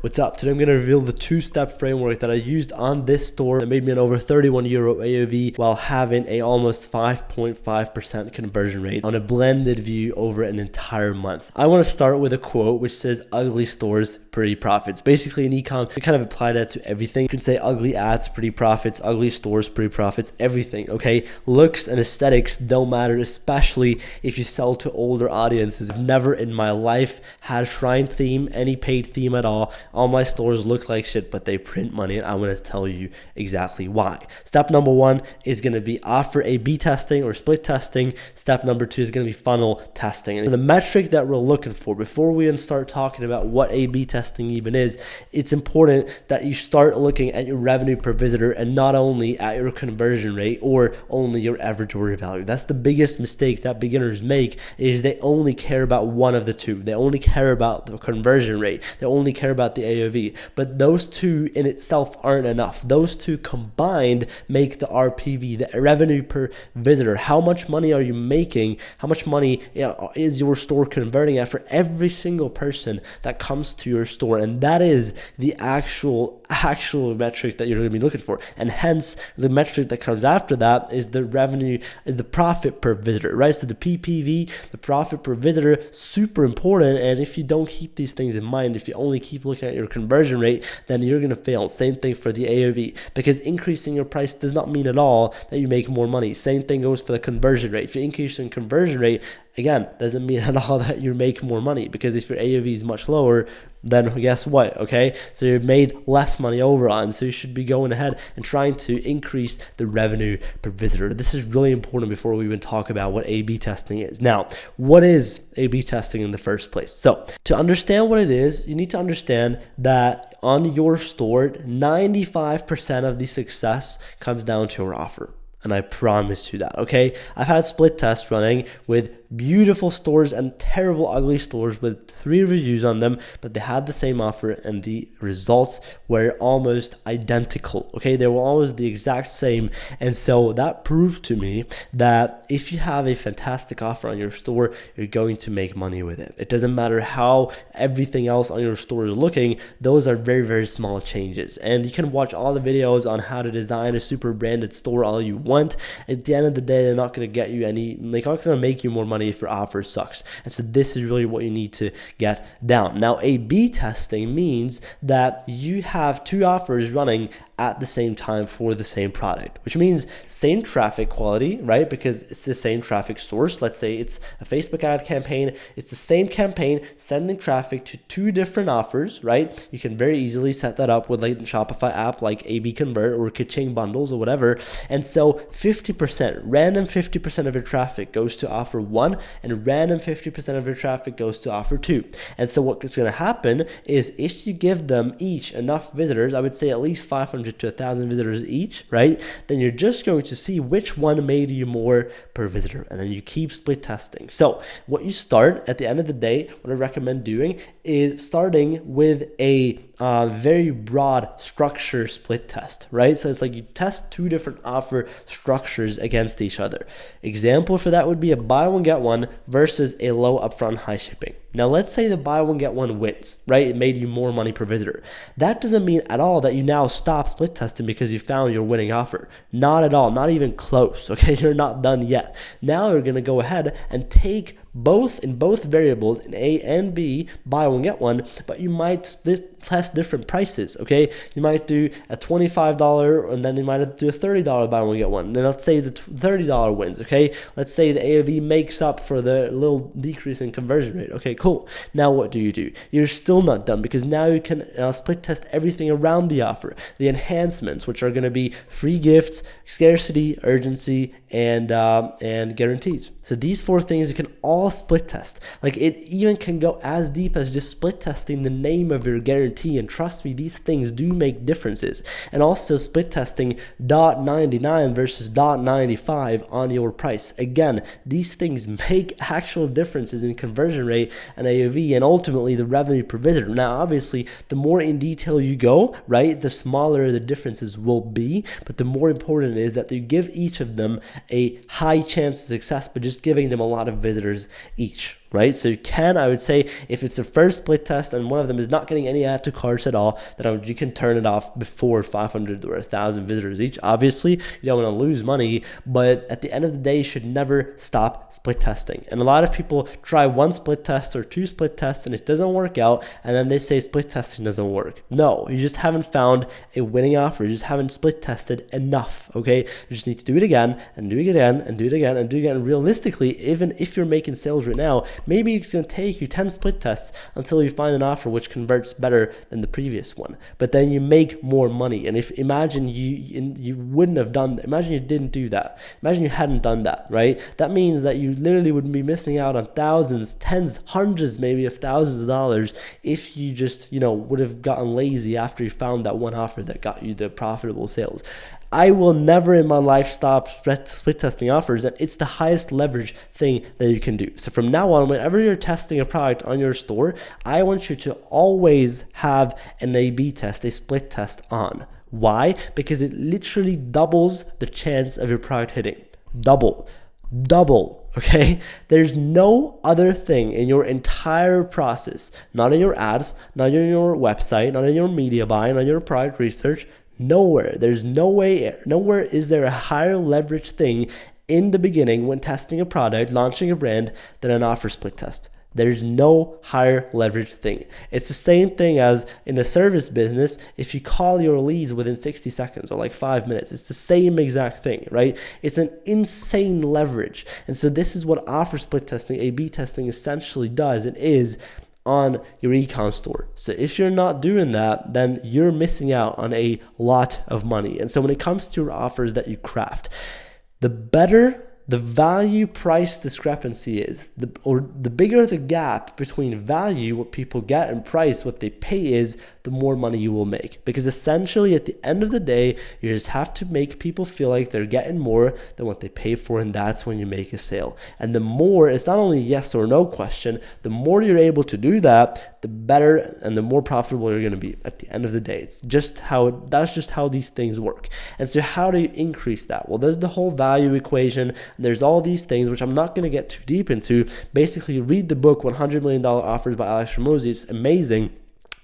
What's up? Today I'm going to reveal the two-step framework that I used on this store that made me an over 31 euro AOV while having a almost 5.5% conversion rate on a blended view over an entire month. I want to start with a quote which says ugly stores, pretty profits. Basically in ecom, you kind of apply that to everything. You can say ugly ads, pretty profits, ugly stores, pretty profits, everything, okay? Looks and aesthetics don't matter, especially if you sell to older audiences. I've never in my life had a shrine theme, any paid theme at all. All my stores look like shit, but they print money, and I want to tell you exactly why. Step number one is going to be offer A/B testing or split testing. Step number two is going to be funnel testing. And the metric that we're looking for before we even start talking about what A/B testing even is, it's important that you start looking at your revenue per visitor and not only at your conversion rate or only your average order value. That's the biggest mistake that beginners make, is they only care about one of the two. They only care about the conversion rate. They only care about the AOV. But those two in itself aren't enough. Those two combined make the RPV, the revenue per visitor. How much money are you making? How much money is your store converting at for every single person that comes to your store? And that is the actual metric that you're going to be looking for. And hence the metric that comes after that is the revenue, is the profit per visitor, right? So the PPV, the profit per visitor, super important. And if you don't keep these things in mind, if you only keep looking at your conversion rate, then you're going to fail. Same thing for the AOV, because increasing your price does not mean at all that you make more money. Same thing goes for the conversion rate. If you increase your conversion rate, again, doesn't mean at all that you make more money, because if your AOV is much lower, then guess what? Okay, so you've made less money overall, so you should be going ahead and trying to increase the revenue per visitor. This is really important before we even talk about what A/B testing is. Now, what is A/B testing in the first place? So to understand what it is, you need to understand that on your store, 95% of the success comes down to your offer. And I promise you that, okay? I've had split tests running with beautiful stores and terrible ugly stores with 3 reviews on them, but they had the same offer and the results were almost identical, okay? They were always the exact same. And so that proved to me that if you have a fantastic offer on your store, you're going to make money with it. It doesn't matter how everything else on your store is looking. Those are very, very small changes. And you can watch all the videos on how to design a super branded store all you want. At the end of the day, they're not going to get you they're not going to make you more money if your offer sucks. And so this is really what you need to get down. Now, A/B testing means that you have 2 offers running at the same time for the same product, which means same traffic quality, right? Because it's the same traffic source. Let's say it's a Facebook ad campaign. It's the same campaign sending traffic to 2 different offers, right? You can very easily set that up with like the Shopify app like A/B Convert or Kitchen bundles or whatever. And so 50%, random 50% of your traffic goes to offer 1 and random 50% of your traffic goes to offer 2. And so what's going to happen is if you give them each enough visitors, I would say at least 500 to 1,000 visitors each, right? Then you're just going to see which one made you more per visitor, and then you keep split testing. So what you start at the end of the day, what I recommend doing is starting with a very broad structure split test, right? So it's like you test 2 different offer structures against each other. Example for that would be a buy one get one versus a low upfront high shipping. Now let's say the buy one get one wins, right? It made you more money per visitor. That doesn't mean at all that you now stop split testing because you found your winning offer. Not at all, not even close, okay? You're not done yet. Now you're gonna go ahead and take both variables in A and B, buy one get one, but you might split test different prices, okay? You might do a $25 and then you might do a $30 buy one get one. And then let's say the $30 wins, okay? Let's say the AOV makes up for the little decrease in conversion rate. Okay, cool. Now what do? You're still not done, because now you can split test everything around the offer, the enhancements, which are going to be free gifts, scarcity, urgency, and guarantees. So these 4 things you can all split test. Like it even can go as deep as just split testing the name of your guarantee. And trust me, these things do make differences. And also split testing $0.99 versus $0.95 on your price. Again, these things make actual differences in conversion rate and AOV and ultimately the revenue per visitor. Now, obviously, the more in detail you go, right, the smaller the differences will be. But the more important is that you give each of them a high chance of success by just giving them a lot of visitors each. right? So you can, I would say, if it's a first split test and one of them is not getting any add to carts at all, then you can turn it off before 500 or 1,000 visitors each. Obviously, you don't want to lose money, but at the end of the day, you should never stop split testing. And a lot of people try one split test or two split tests and it doesn't work out, and then they say split testing doesn't work. No, you just haven't found a winning offer. You just haven't split tested enough, okay? You just need to do it again and do it again and do it again and do it again. And realistically, even if you're making sales right now, maybe it's going to take you 10 split tests until you find an offer which converts better than the previous one. But then you make more money. And if imagine you wouldn't have done that. Imagine you didn't do that. Imagine you hadn't done that, right? That means that you literally would be missing out on thousands, tens, hundreds, maybe of thousands of dollars if you just, would have gotten lazy after you found that one offer that got you the profitable sales. I will never in my life stop split testing offers, and it's the highest leverage thing that you can do. So from now on, whenever you're testing a product on your store, I want you to always have an A/B test, a split test on. Why? Because it literally doubles the chance of your product hitting. Double, okay? There's no other thing in your entire process, not in your ads, not in your website, not in your media buying, not in your product research, nowhere. There's nowhere is there a higher leverage thing in the beginning when testing a product, launching a brand, than an offer split test. There's no higher leverage thing. It's the same thing as in the service business. If you call your leads within 60 seconds or like 5 minutes, it's the same exact thing, right? It's an insane leverage. And so this is what offer split testing, A/B testing essentially does. It is on your ecom store. So if you're not doing that, then you're missing out on a lot of money. And so when it comes to your offers that you craft, the better the value price discrepancy is, the bigger the gap between value, what people get, and price, what they pay is, the more money you will make. Because essentially at the end of the day, you just have to make people feel like they're getting more than what they pay for, and that's when you make a sale. And the more, it's not only yes or no question, the more you're able to do that, the better and the more profitable you're going to be at the end of the day. That's just how these things work. And so how do you increase that? Well, there's the whole value equation. There's all these things, which I'm not going to get too deep into. Basically, read the book $100 Million Offers by Alex Hormozi. It's amazing.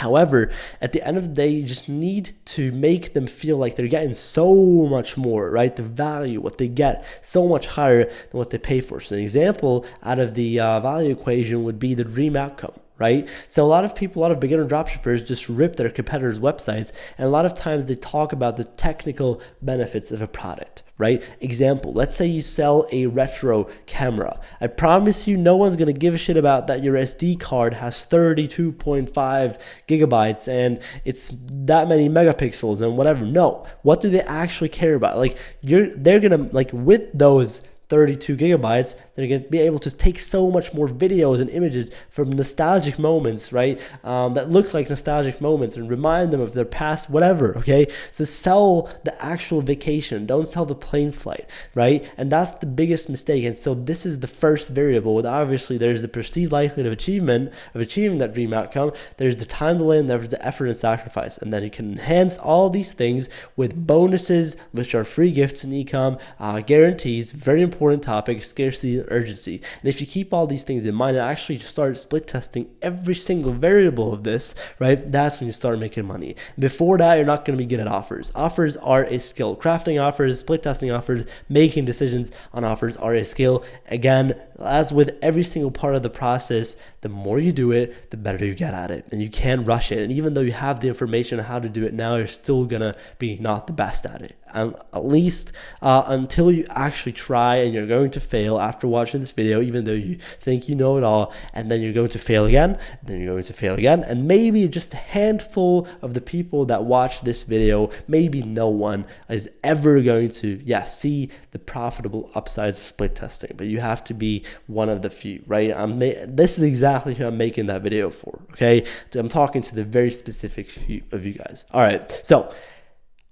However, at the end of the day, you just need to make them feel like they're getting so much more, right? The value, what they get, so much higher than what they pay for. So an example out of the value equation would be the dream outcome, right? So a lot of beginner dropshippers just rip their competitors' websites, and a lot of times they talk about the technical benefits of a product, right? Example, let's say you sell a retro camera. I promise you no one's gonna give a shit about that your SD card has 32.5 gigabytes and it's that many megapixels and whatever. No, what do they actually care about? They're gonna, with those 32 gigabytes, they're going to be able to take so much more videos and images from nostalgic moments, right? That look like nostalgic moments and remind them of their past, whatever, okay? So sell the actual vacation. Don't sell the plane flight, right? And that's the biggest mistake. And so this is the first variable. Obviously, there's the perceived likelihood of achieving that dream outcome. There's the time delay, and there's the effort and sacrifice. And then you can enhance all these things with bonuses, which are free gifts in ecom, guarantees, very important topic, scarcity and urgency. And if you keep all these things in mind and actually start split testing every single variable of this, right, that's when you start making money. Before that, you're not going to be good at offers. Offers are a skill. Crafting offers, split testing offers, making decisions on offers are a skill. Again, as with every single part of the process, the more you do it, the better you get at it. And you can rush it. And even though you have the information on how to do it now, you're still going to be not the best at it. And at least until you actually try, and you're going to fail after watching this video, even though you think you know it all, and then you're going to fail again, then you're going to fail again, and maybe just a handful of the people that watch this video, maybe no one is ever going to see the profitable upsides of split testing, but you have to be one of the few, right? This is exactly who I'm making that video for, okay? I'm talking to the very specific few of you guys. All right, so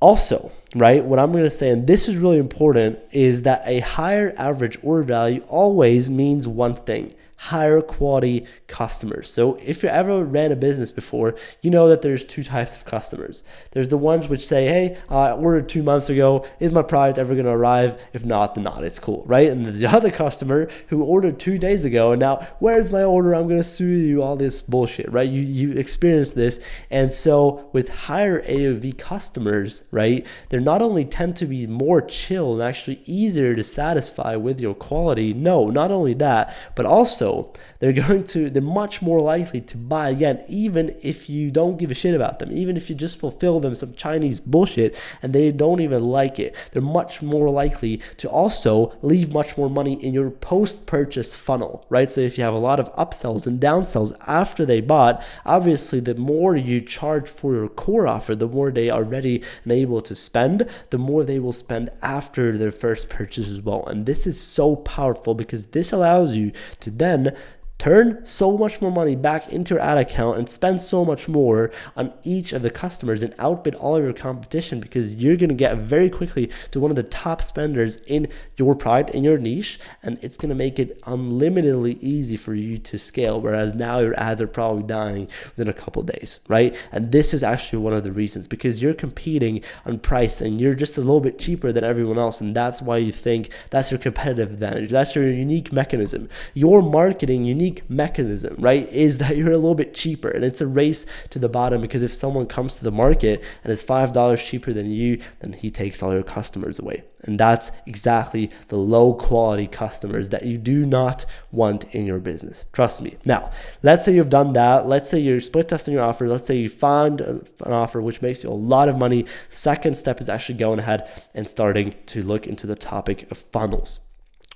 also, right, what I'm going to say, and this is really important, is that a higher average order value always means one thing: higher quality customers. So if you ever ran a business before, you know that there's two types of customers. There's the ones which say, hey, I ordered 2 months ago. Is my product ever going to arrive? If not, then not. It's cool, right? And there's the other customer who ordered 2 days ago, and now, where's my order? I'm going to sue you, all this bullshit, right? You experience this. And so with higher AOV customers, right, they're not only tend to be more chill and actually easier to satisfy with your quality. No, not only that, but also they're much more likely to buy again, even if you don't give a shit about them, even if you just fulfill them some Chinese bullshit and they don't even like it. They're much more likely to also leave much more money in your post-purchase funnel, right? So if you have a lot of upsells and downsells after they bought, obviously the more you charge for your core offer, the more they are ready and able to spend, the more they will spend after their first purchase as well. And this is so powerful because this allows you to then turn so much more money back into your ad account and spend so much more on each of the customers and outbid all of your competition, because you're going to get very quickly to one of the top spenders in your product, in your niche, and it's going to make it unlimitedly easy for you to scale, whereas now your ads are probably dying within a couple of days, right? And this is actually one of the reasons, because you're competing on price and you're just a little bit cheaper than everyone else, and that's why you think that's your competitive advantage. That's your unique mechanism. Your marketing unique mechanism, right, is that you're a little bit cheaper, and it's a race to the bottom, because if someone comes to the market and is $5 cheaper than you, then he takes all your customers away. And that's exactly the low quality customers that you do not want in your business. Trust me. Now, let's say you've done that. Let's say you're split testing your offer. Let's say you found an offer which makes you a lot of money. Second step is actually going ahead and starting to look into the topic of funnels.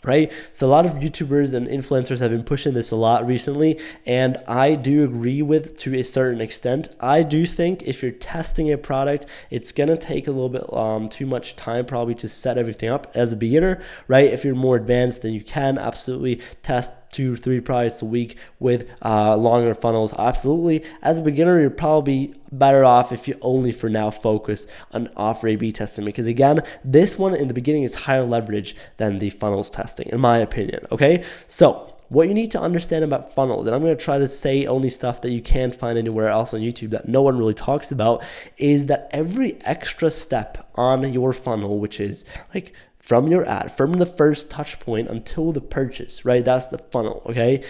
Right? So a lot of YouTubers and influencers have been pushing this a lot recently, and I do agree with to a certain extent. I do think if you're testing a product, it's going to take a little bit too much time probably to set everything up as a beginner, right? If you're more advanced, then you can absolutely test 2 or 3 products a week with longer funnels. Absolutely. As a beginner, you're probably better off if you only for now focus on offer A/B testing, because again, this one in the beginning is higher leverage than the funnels testing, in my opinion. Okay, so what you need to understand about funnels, and I'm going to try to say only stuff that you can't find anywhere else on YouTube that no one really talks about, is that every extra step on your funnel, which is like from your ad, from the first touch point until the purchase, right? That's the funnel, okay?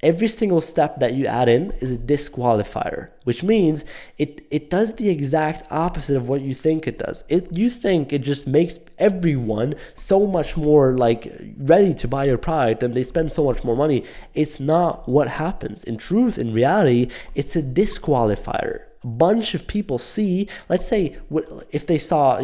Every single step that you add in is a disqualifier, which means it does the exact opposite of what you think it does. You think it just makes everyone so much more like ready to buy your product and they spend so much more money. It's not what happens. In truth, in reality, it's a disqualifier. A bunch of people see, let's say, if they saw,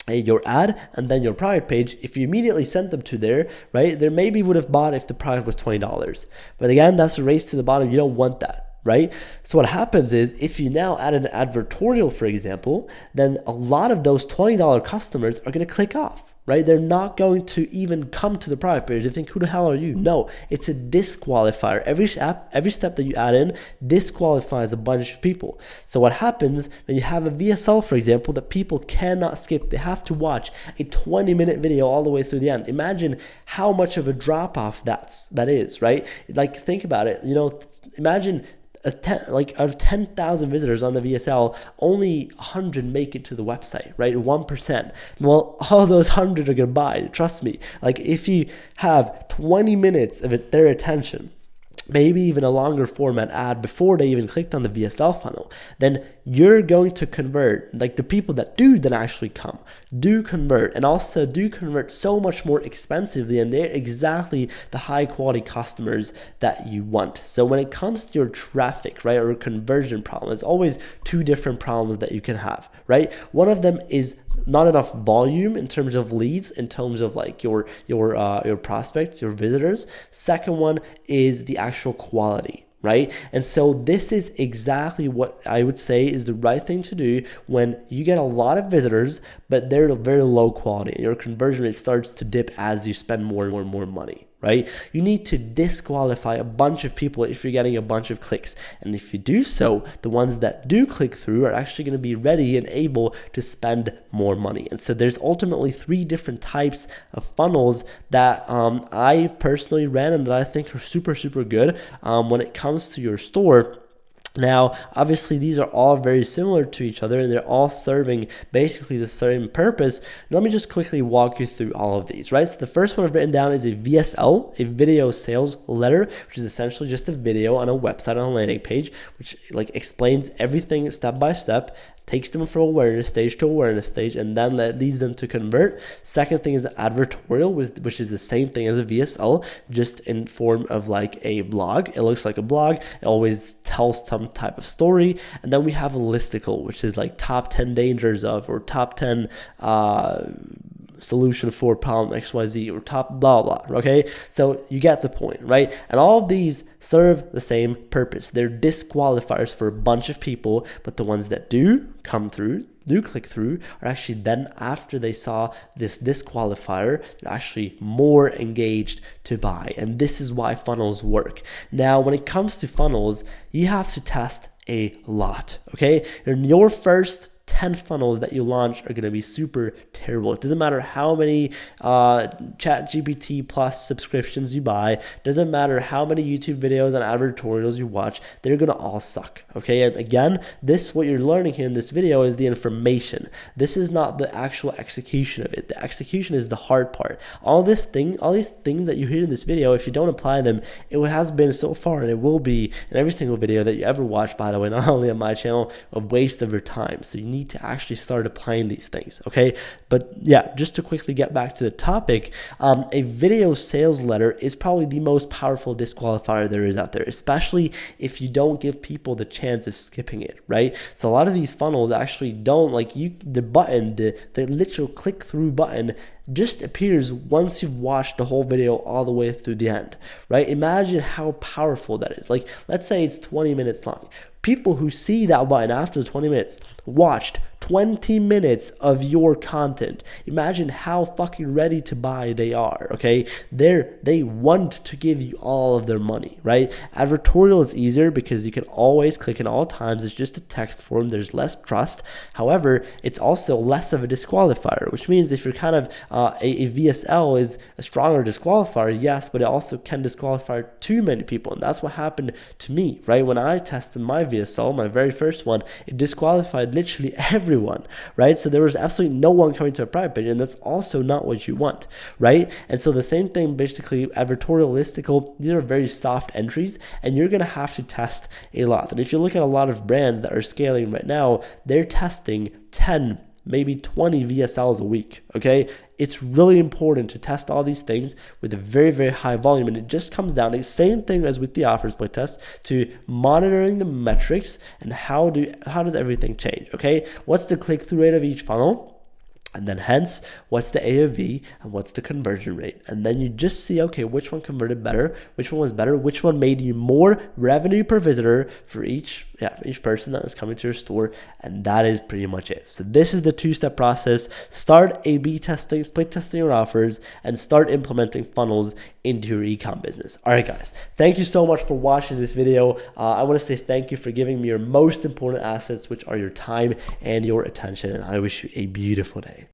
your ad and then your product page, if you immediately sent them to there, right, they maybe would have bought if the product was $20. But again, that's a race to the bottom. You don't want that, right? So what happens is, if you now add an advertorial, for example, then a lot of those $20 customers are going to click off. Right? They're not going to even come to the product page. They think, who the hell are you? No, it's a disqualifier. Every step that you add in disqualifies a bunch of people. So what happens when you have a VSL, for example, that people cannot skip? They have to watch a 20-minute video all the way through the end. Imagine how much of a drop-off that is, right? Like, think about it. Imagine out of 10,000 visitors on the VSL, only 100 make it to the website, right? 1%. Well, all those 100 are going to buy. Trust me. Like, if you have 20 minutes of their attention, maybe even a longer format ad before they even clicked on the VSL funnel, then you're going to convert. Like, the people that do then actually come do convert, and also do convert so much more expensively, and they're exactly the high quality customers that you want. So when it comes to your traffic, right, or a conversion problem, there's always 2 different problems that you can have, right? One of them is not enough volume in terms of leads, in terms of like your prospects, your visitors. Second one is the actual quality, right? And so this is exactly what I would say is the right thing to do when you get a lot of visitors, but they're very low quality, and your conversion rate starts to dip as you spend more and more money. right? You need to disqualify a bunch of people if you're getting a bunch of clicks. And if you do so, the ones that do click through are actually going to be ready and able to spend more money. And so there's ultimately 3 different types of funnels that I've personally ran and that I think are super, super good when it comes to your store. Now, obviously, these are all very similar to each other and they're all serving basically the same purpose. Let me just quickly walk you through all of these, right? So the first one I've written down is a VSL, a video sales letter, which is essentially just a video on a website, on a landing page, which like explains everything step by step, takes them from awareness stage to awareness stage, and then that leads them to convert. Second thing is the advertorial, which is the same thing as a VSL, just in form of like a blog. It looks like a blog. It always tells some type of story. And then we have a listicle, which is like top 10 dangers of, or top 10 solution for problem XYZ, or top blah blah. Okay, so you get the point, right? And all of these serve the same purpose. They're disqualifiers for a bunch of people, but the ones that do come through, do click through, are actually then, after they saw this disqualifier, they're actually more engaged to buy. And this is why funnels work. Now, when it comes to funnels, you have to test a lot. Okay, in your first 10 funnels that you launch are going to be super terrible. It doesn't matter how many ChatGPT plus subscriptions you buy. Doesn't matter how many YouTube videos and advertorials you watch. They're going to all suck. Okay. And again, what you're learning here in this video is the information. This is not the actual execution of it. The execution is the hard part. All these things that you hear in this video, if you don't apply them, it has been so far, and it will be in every single video that you ever watch, by the way, not only on my channel, a waste of your time. So you need to actually start applying these things. Okay. But yeah, just to quickly get back to the topic, a video sales letter is probably the most powerful disqualifier there is out there, especially if you don't give people the chance of skipping it, right? So a lot of these funnels actually don't, like, the button, the literal click through button just appears once you've watched the whole video all the way through the end, right? Imagine how powerful that is. Like, let's say it's 20 minutes long. People who see that button after 20 minutes watched 20 minutes of your content. Imagine how fucking ready to buy they are, okay? They want to give you all of their money, right? Advertorial is easier because you can always click in all times. It's just a text form. There's less trust. However, it's also less of a disqualifier, which means if you're kind of a VSL is a stronger disqualifier, yes, but it also can disqualify too many people. And that's what happened to me, right? When I tested my VSL, my very first one, it disqualified literally everyone, right? So there was absolutely no one coming to a private page, and that's also not what you want, right? And so the same thing, basically, advertorial, listicle, these are very soft entries, and you're going to have to test a lot. And if you look at a lot of brands that are scaling right now, they're testing 10, maybe 20 VSLs a week, okay? It's really important to test all these things with a very, very high volume. And it just comes down to the same thing as with the offers split test, to monitoring the metrics and how does everything change, okay? What's the click-through rate of each funnel? And then hence, what's the AOV and what's the conversion rate? And then you just see, okay, which one converted better, which one was better, which one made you more revenue per visitor for each person that is coming to your store. And that is pretty much it. So this is the 2-step process. Start A/B testing, split testing your offers, and start implementing funnels into your ecom business. All right, guys, thank you so much for watching this video. I want to say thank you for giving me your most important assets, which are your time and your attention. And I wish you a beautiful day.